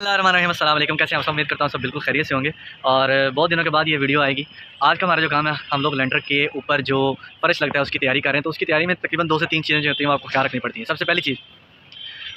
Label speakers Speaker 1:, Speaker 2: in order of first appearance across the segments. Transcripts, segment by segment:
Speaker 1: अस्सलाम वालेकुम। कैसे हैं आप सब? उम्मीद करता हूँ सब बिल्कुल खैरियत से होंगे। और बहुत दिनों के बाद ये वीडियो आएगी। आज का हमारा जो काम है, हम लोग लेंटर के ऊपर जो फर्श लगता है उसकी तैयारी कर रहे हैं। तो उसकी तैयारी में तकरीबन 2 से 3 चीज़ें जो होती हैं वो आपको ख्याल रखनी पड़ती हैं। सबसे पहली चीज़,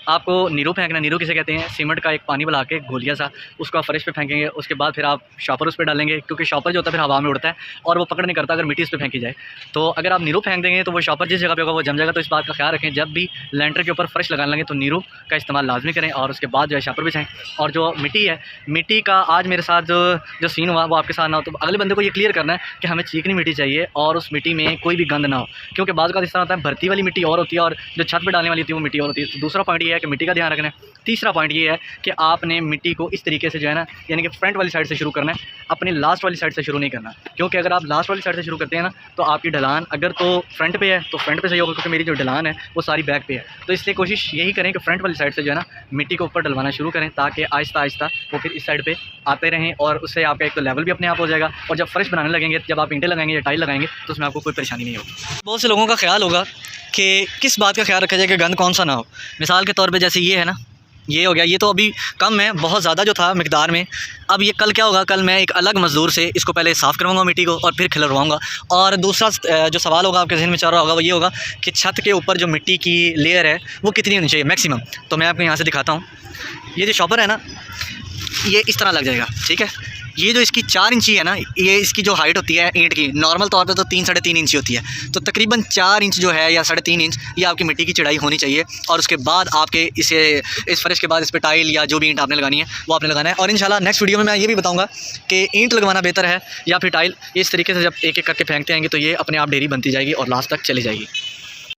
Speaker 1: आपको नीरू फेंकना। नीरू किसे कहते हैं? सीमेंट का एक पानी मिला के घोलिया सा, उसको आप फर्श पे फेंकेंगे। उसके बाद फिर आप शॉपर उस पे डालेंगे, क्योंकि शॉपर जो होता है फिर हवा में उड़ता है और वो पकड़ नहीं करता अगर मिट्टी उस पे फेंकी जाए। तो अगर आप नीरू फेंक देंगे तो वो शॉपर जिस जगह पे होगा वो जम जाएगा। तो इस बात का ख्याल रखें, जब भी लेंटर के ऊपर फर्श लगाने लगे तो नीरू का इस्तेमाल लाजमी करें और उसके बाद जो है शॉपर बिछाएँ। और जो मिट्टी है, मिट्टी का आज मेरे साथ जो सीन हुआ वो आपके साथ ना हो, तो अगले बंदे को ये क्लियर करना है कि हमें चिकनी मिट्टी चाहिए और उस मिट्टी में कोई भी गंद ना हो। क्योंकि बाद का इस तरह होता है, भर्ती वाली मिट्टी और होती है और जो छत पर डालने वाली होती है वो मिट्टी और होती है। तो दूसरा पॉइंट ये है कि मिट्टी का ध्यान रखना है। तीसरा पॉइंट ये है कि आपने मिट्टी को इस तरीके से जो है ना, यानी कि फ्रंट वाली साइड से शुरू करना है, अपनी लास्ट वाली साइड से शुरू नहीं करना। क्योंकि अगर आप लास्ट वाली साइड से शुरू करते हैं ना, तो आपकी ढलान अगर तो फ्रंट पे है तो फ्रंट पे सही होगा, क्योंकि मेरी जो ढलान है वो सारी बैक पे है। तो इसलिए कोशिश यही करें कि फ्रंट वाली साइड से जो है ना मिट्टी को ऊपर डलवाना शुरू करें, ताकि आहिस्ता आहिस्ता वो फिर इस साइड पर आते रहें और उससे आपका एक तो लेवल भी अपने आप हो जाएगा। और जब फर्श बनाने लगेंगे, जब आप ईंटें लगाएंगे या टाइल लगाएंगे, तो उसमें आपको कोई परेशानी नहीं होगी। बहुत से लोगों का ख्याल होगा कि किस बात का ख्याल रखा जाए कि गंद कौन सा ना हो। मिसाल के तौर पे जैसे ये है ना, ये हो गया, ये तो अभी कम है, बहुत ज़्यादा जो था मिकदार में। अब ये कल क्या होगा, कल मैं एक अलग मज़दूर से इसको पहले साफ़ करवाऊंगा मिट्टी को और फिर खिलरवाऊंगा। और दूसरा जो सवाल होगा आपके जहन में चल रहा होगा वो ये होगा कि छत के ऊपर जो मिट्टी की लेयर है वो कितनी होनी चाहिए मैक्सिमम। तो मैं आपको यहाँ से दिखाता हूँ। ये जो शॉपर है ना, ये इस तरह लग जाएगा, ठीक है। ये जो इसकी 4 इंची है ना, ये इसकी जो हाइट होती है ईंट की, नॉर्मल तौर पे तो 3 साढ़े 3 इंची होती है। तो तकरीबन 4 इंच जो है या 3.5 इंच ये आपकी मिट्टी की चढ़ाई होनी चाहिए। और उसके बाद आपके इस फर्श के बाद इस पर टाइल या जो भी ईंट आपने लगानी है वो आपने लगाना है। और इंशाल्लाह नेक्स्ट वीडियो में मैं ये भी बताऊँगा कि ईंट लगवाना बेहतर है या फिर टाइल। इस तरीके से जब एक एक करके फेंकते आएंगे तो ये अपने आप ढेरी बनती जाएगी और लास्ट तक चली जाएगी।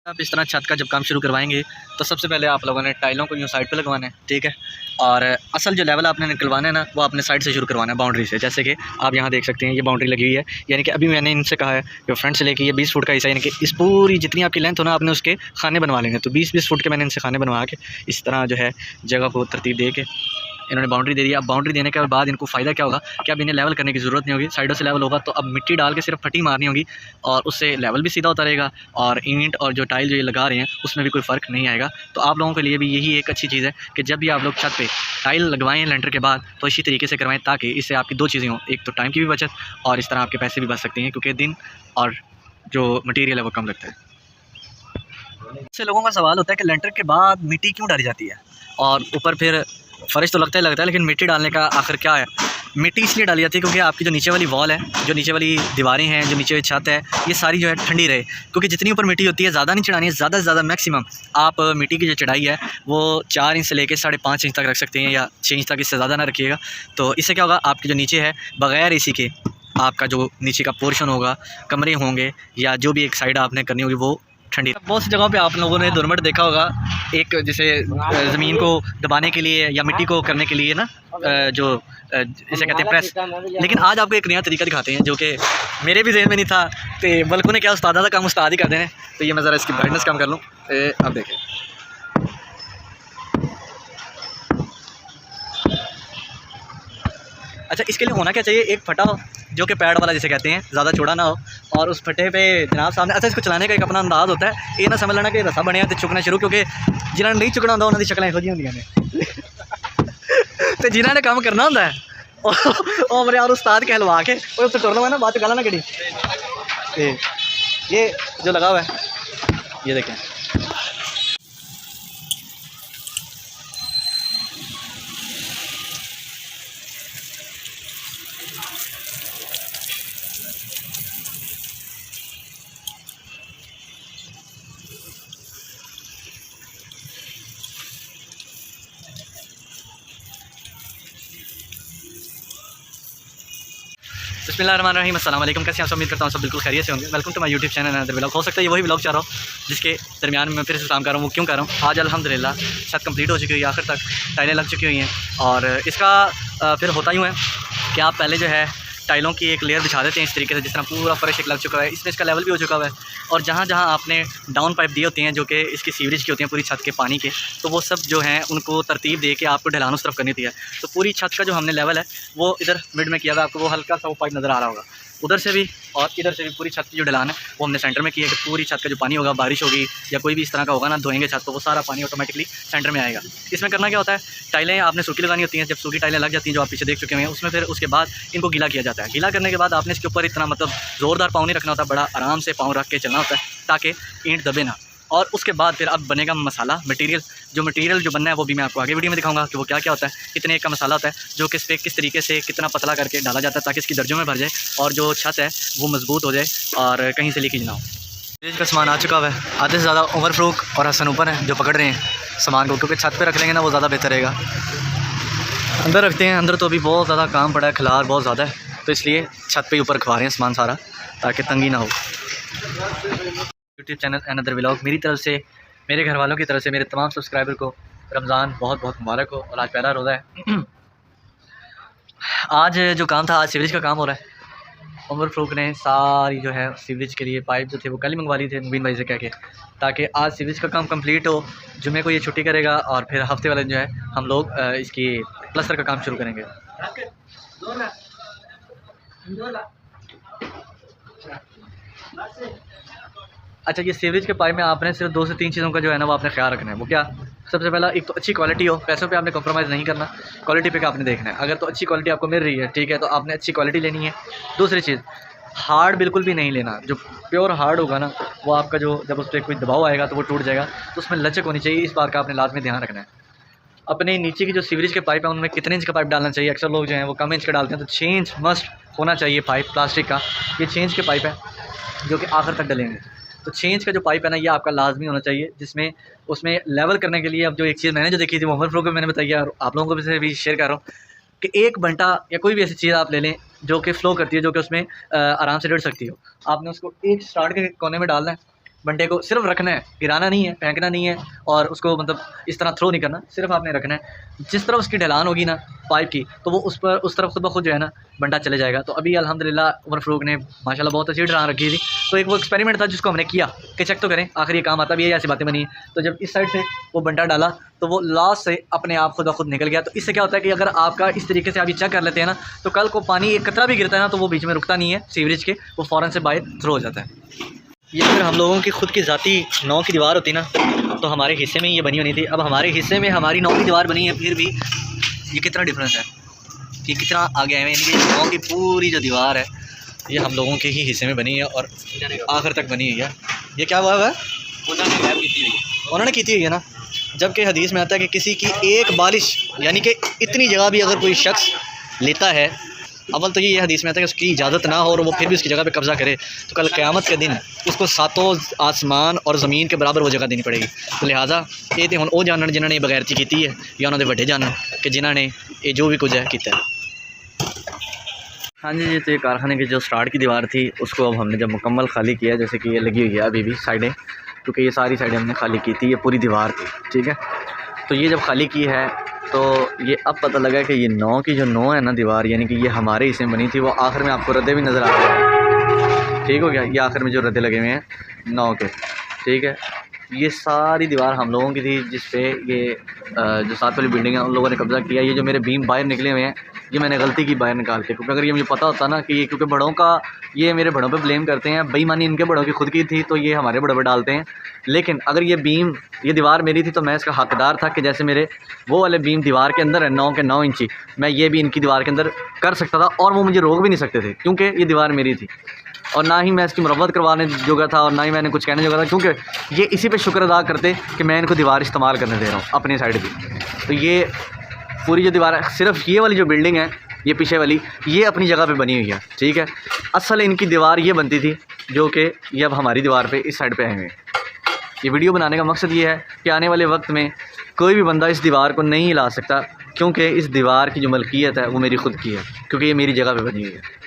Speaker 1: आप इस तरह छत का जब काम शुरू करवाएंगे तो सबसे पहले आप लोगों ने टाइलों को यूँ साइड पे लगवाना है, ठीक है। और असल जो लेवल आपने निकलवाना है ना, वो आपने साइड से शुरू करवाना है, बाउंड्री से। जैसे कि आप यहाँ देख सकते हैं ये बाउंड्री लगी हुई है, यानी कि अभी मैंने इनसे कहा है कि फ्रंट से लेके ये 20 फुट का हिस्सा, यानी कि इस पूरी जितनी आपकी लेंथ हो ना, आपने उसके खाने बनवा लेंगे। तो 20-20 फुट के मैंने इनसे खाने बनवा के इस तरह जो है जगह को तरतीब दे के इन्होंने बाउंड्री दे दी। अब बाउंड्री देने के बाद इनको फ़ायदा क्या होगा कि अब इन्हें लेवल करने की ज़रूरत नहीं होगी, साइडों से लेवल होगा। तो अब मिट्टी डाल के सिर्फ फटी मारनी होगी और उससे लेवल भी सीधा होता रहेगा और ईंट और जो टाइल जो ये लगा रहे हैं उसमें भी कोई फ़र्क नहीं आएगा। तो आप लोगों के लिए भी यही एक अच्छी चीज़ है कि जब भी आप लोग छत पे टाइल लगवाएं लेंटर के बाद, तो इसी तरीके से करवाएं, ताकि इससे आपकी 2 चीज़ें हों। एक तो टाइम की भी बचत और इस तरह आपके पैसे भी बच सकते हैं, क्योंकि दिन और जो मटीरियल है वो कम लगता है। इससे लोगों का सवाल होता है कि लेंटर के बाद मिट्टी क्यों डाली जाती है और ऊपर फिर फ़र्श तो लगता है, लेकिन मिट्टी डालने का आखिर क्या है? मिट्टी इसलिए डाली जाती है क्योंकि आपकी जो नीचे वाली वॉल है, जो नीचे वाली दीवारें हैं, जो नीचे वाली छत है, ये सारी जो है ठंडी रहे। क्योंकि जितनी ऊपर मिट्टी होती है, ज़्यादा नहीं चढ़ानी है, ज़्यादा से ज़्यादा मैक्सिमम आप मिट्टी की जो चढ़ाई है वो 4 इंच से लेकर 5.5 इंच तक रख सकते हैं, या 6 इंच तक, इससे ज़्यादा ना रखिएगा। तो इससे क्या होगा, आपके जो नीचे है बग़ैर एसी के आपका जो नीचे का पोर्शन होगा, कमरे होंगे या जो भी एक साइड आपने करनी होगी वो ठंडी। बहुत सी जगहों पे आप लोगों ने दुरमट देखा होगा, एक जैसे ज़मीन को दबाने के लिए या मिट्टी को करने के लिए ना, जो इसे कहते हैं प्रेस। लेकिन आज आपको एक नया तरीका दिखाते हैं जो कि मेरे भी जहन में नहीं था। तो बल्कि ने क्या उस्ताद था, काम उस्ताद ही कर देने। तो ये मैं ज़रा इसकी ब्राइटनेस कम कर लूँ। अब देखें, अच्छा इसके लिए होना क्या चाहिए, एक फटा हो जो कि पैड वाला जिसे कहते हैं, ज़्यादा चौड़ा ना हो, और उस फटे पे जनाब सामने। अच्छा इसको चलाने का एक अपना अंदाज़ होता है, ये ना समझ लेना कि रस्सा बने तो चुकना शुरू, क्योंकि जिन्होंने नहीं चुकना होता उन्होंने शक्लें खोजी होंगी ने तो जिन्होंने काम करना होता है और मेरे यार उस्ताद कहलवा के और उससे टोरना है ना, बात गाला ना कड़ी। ये जो लगा हुआ है ये देखें, बिस्मिल्लाहिर्रहमानिर्रहीम। अस्सलाम वालेकुम। कैसे हैं आप सब? उम्मीद करता हूँ सब बिल्कुल खैरियत से होंगे। Welcome to my YouTube channel another vlog. हो सकता है ये वही व्लॉग चाह रहा हूँ जिसके दरमियान में मैं फिर से काम कर रहा हूँ। वो क्यों कर रहा हूँ? आज अल्हम्दुलिल्लाह छत कंप्लीट हो चुकी हुई है, आखिर तक टाइलें लग चुकी हुई हैं। और इसका फिर होता यूँ है कि आप पहले जो है टाइलों की एक लेयर बिछा देते हैं इस तरीके से, जिस तरह पूरा फर्श एक लग चुका है। इसमें इसका लेवल भी हो चुका हुआ है। और जहाँ जहाँ आपने डाउन पाइप दिए होते हैं जो कि इसकी सीवरेज की होती हैं पूरी छत के पानी के, तो वो सब जो हैं उनको तरतीब दे के आपको ढलान उस तरफ करनी थी है। तो पूरी छत का जो हमने लेवल है वो इधर मिड में किया हुआ है, आपको वो हल्का सा वो पाइप नज़र आ रहा होगा। उधर से भी और इधर से भी पूरी छत की जो ढलान है वो हमने सेंटर में की है कि पूरी छत का जो पानी होगा, बारिश होगी या कोई भी इस तरह का होगा ना, धोएंगे छत तो वो सारा पानी ऑटोमेटिकली सेंटर में आएगा। इसमें करना क्या होता है, टाइलें आपने सूखी लगानी होती हैं। जब सूखी टाइलें लग जाती हैं जो आप पीछे देख चुके हैं, उसमें फिर उसके बाद इनको गीला किया जाता है। गीला करने के बाद आपने इसके ऊपर इतना मतलब ज़ोरदार पाँव नहीं रखना होता, बड़ा आराम से पाँव रख के चलना होता है ताकि ईंट दबे ना। और उसके बाद फिर अब बनेगा मसाला, मटेरियल जो बनना है वो भी मैं आपको आगे वीडियो में दिखाऊंगा कि वो क्या क्या होता है, कितने एक का मसाला होता है, जो कि इस पर किस तरीके से कितना पतला करके डाला जाता है ताकि इसकी दर्जों में भर जाए और जो छत है वो मजबूत हो जाए और कहीं से लीकेज ना हो। सीवरेज का सामान आ चुका हुआ है, आधे से ज़्यादा उमर फ़ारूक और हसन ऊपर हैं जो पकड़ रहे हैं सामान को, क्योंकि छत पर रख लेंगे ना वो ज़्यादा बेहतर रहेगा। अंदर रखते हैं, अंदर तो अभी बहुत ज़्यादा काम पड़ा है, खिलार बहुत ज़्यादा है, तो इसलिए छत पे ऊपर रखवा रहे हैं सामान सारा ताकि तंगी ना हो। यूट्यूब चैनल अनदर व्लॉग, मेरी तरफ से, मेरे घर वालों की तरफ से, मेरे तमाम सब्सक्राइबर को रमज़ान बहुत बहुत मुबारक हो और आज पहला रोज़ा है। आज जो काम था, आज सीवरेज का काम हो रहा है। उमर फ़ारूक ने सारी जो है सीवरेज के लिए पाइप जो थे वो कल ही मंगवा ली थे मुबीन भाई से कह के, ताकि आज सीवरेज का काम कंप्लीट हो। जुमे को ये छुट्टी करेगा और फिर हफ्ते वाले जो है हम लोग इसकी प्लस्तर का काम शुरू करेंगे। अच्छा, ये सीवरेज के पाइप में आपने सिर्फ 2 से 3 चीज़ों का जो है ना वो आपने ख्याल रखना है। वो क्या? सबसे पहला, एक तो अच्छी क्वालिटी हो, पैसों पे आपने कॉम्प्रोमाइज़ नहीं करना, क्वालिटी पे का आपने देखना है। अगर तो अच्छी क्वालिटी आपको मिल रही है, ठीक है, तो आपने अच्छी क्वालिटी लेनी है। दूसरी चीज़, हार्ड बिल्कुल भी नहीं लेना। जो प्योर हार्ड होगा ना वो आपका जो जब उस पर कोई दबाव आएगा तो वो टूट जाएगा, तो उसमें लचक होनी चाहिए। इस बात का आपने लाजमी ध्यान रखना है। अपने नीचे की जो सीवरेज के पाइप है उनमें कितने इंच का पाइप डालना चाहिए? अक्सर लोग जो हैं वो कम इंच का डालते हैं, तो 6 इंच मस्ट होना चाहिए पाइप प्लास्टिक का। ये 6 इंच के पाइप है जो कि आखिर तक डलेंगे, तो 6 इंच का जो पाइप है ना ये आपका लाजमी होना चाहिए, जिसमें उसमें लेवल करने के लिए अब जो एक चीज़ मैंने जो देखी थी वो उमर फ़ारूक को मैंने बताई और आप लोगों को भी शेयर कर रहा हूँ कि एक बंटा या कोई भी ऐसी चीज़ आप ले लें जो कि फ़्लो करती है, जो कि उसमें आराम से डर सकती हो। आपने उसको एक स्टार्ट के कोने में डालना है, बंटे को सिर्फ रखना है, गिराना नहीं है, फेंकना नहीं है और उसको मतलब इस तरह थ्रो नहीं करना, सिर्फ आपने रखना है। जिस तरफ उसकी ढलान होगी ना पाइप की, तो वो उस तरफ खुद ब खुद जो है ना बंटा चले जाएगा। तो अभी अल्हम्दुलिल्लाह उमर फ़ारूक ने माशाल्लाह बहुत अच्छी ढलान रखी थी, तो एक वो एक्सपेरिमेंट था जिसको हमने किया कि चेक तो करें आखिर ये काम आता भी है, ऐसी बातें बनी। तो जब इस साइड से वो बंटा डाला तो वो लास्ट से अपने आप खुद ब खुद निकल गया। तो इससे क्या होता है कि अगर आपका इस तरीके से आप ये चेक कर लेते हैं ना, तो कल को पानी एक कतरा भी गिरता है ना तो वो बीच में रुकता नहीं है सीवरेज के, वो फ़ौरन से बाहर थ्रो हो जाता है। ये अगर हम लोगों की खुद की ज़ाती 9 की दीवार होती ना तो हमारे हिस्से में ये बनी होनी थी। अब हमारे हिस्से में हमारी 9 की दीवार बनी है, फिर भी ये कितना डिफरेंस है कि कितना आगे है। यानी कि 9 की पूरी जो दीवार है ये हम लोगों के ही हिस्से में बनी है और आखिर तक बनी हुई है। ये क्या हुआ है? उन्होंने की थी ना, जबकि हदीस में आता है कि किसी की एक बालिश यानी कि इतनी जगह भी अगर कोई शख्स लेता है, अव्वल तो ये हदीस में आता है कि उसकी इजाज़त ना हो और वो फिर भी उसकी जगह पे कब्ज़ा करे, तो कल क़यामत के दिन उसको 7 आसमान और ज़मीन के बराबर वो जगह देनी पड़ेगी। तो लिहाजा ये तो हुण जानन जिन्होंने बगैरती की है या उन्होंने वड्डे जानन कि जिन्होंने ये जो भी कुछ है किया है। हाँ जी, तो ये कारखाने की जो स्टार्ट की दीवार थी उसको अब हमने जब मुकम्मल खाली किया, जैसे कि ये लगी हुई है अभी भी साइडें, क्योंकि ये सारी साइडें हमने खाली की थी, ये पूरी दीवार थी, ठीक है। तो ये जब खाली की है तो ये अब पता लगा कि ये 9 की जो 9 है ना दीवार, यानी कि ये हमारे हिस्से में बनी थी। वो आखिर में आपको रद्दे भी नज़र आ रहे हैं, ठीक हो गया। ये आखिर में जो रद्दे लगे हुए हैं 9 के, ठीक है। ये सारी दीवार हम लोगों की थी, जिस पे ये जो साथ वाली बिल्डिंग है उन लोगों ने कब्ज़ा किया। ये जो मेरे बीम बाहर निकले हुए हैं ये मैंने गलती की बाहर निकाल के, क्योंकि अगर ये मुझे पता होता ना कि ये क्योंकि बड़ों का, ये मेरे बड़ों पे ब्लेम करते हैं, बेईमानी इनके बड़ों की खुद की थी तो ये हमारे बड़ों पे डालते हैं। लेकिन अगर ये बीम, ये दीवार मेरी थी तो मैं इसका हकदार था कि जैसे मेरे वो वाले बीम दीवार के अंदर है 9 के 9 इंची, मैं ये भी इनकी दीवार के अंदर कर सकता था और वो मुझे रोक भी नहीं सकते थे, क्योंकि ये दीवार मेरी थी। और ना ही मैं इसकी मुरम्मत करवाने जोगा था और ना ही मैंने कुछ कहने जोगा था, क्योंकि ये इसी पे शुक्र अदा करते कि मैं इनको दीवार इस्तेमाल करने दे रहा हूँ अपनी साइड की। तो ये पूरी जो दीवार है, सिर्फ ये वाली जो बिल्डिंग है ये पीछे वाली, ये अपनी जगह पे बनी हुई है, ठीक है। असल इनकी दीवार ये बनती थी जो कि ये अब हमारी दीवार पे इस साइड पे आए हुए हैं। ये वीडियो बनाने का मकसद ये है कि आने वाले वक्त में कोई भी बंदा इस दीवार को नहीं हिला सकता, क्योंकि इस दीवार की जो मलकियत है वो मेरी खुद की है, क्योंकि ये मेरी जगह पे बनी हुई है।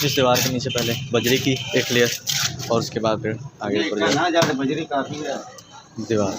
Speaker 1: इस दीवार के नीचे पहले बजरी की एक लेयर और उसके बाद फिर आगे ऊपर बजरी काफ़ी है दीवार।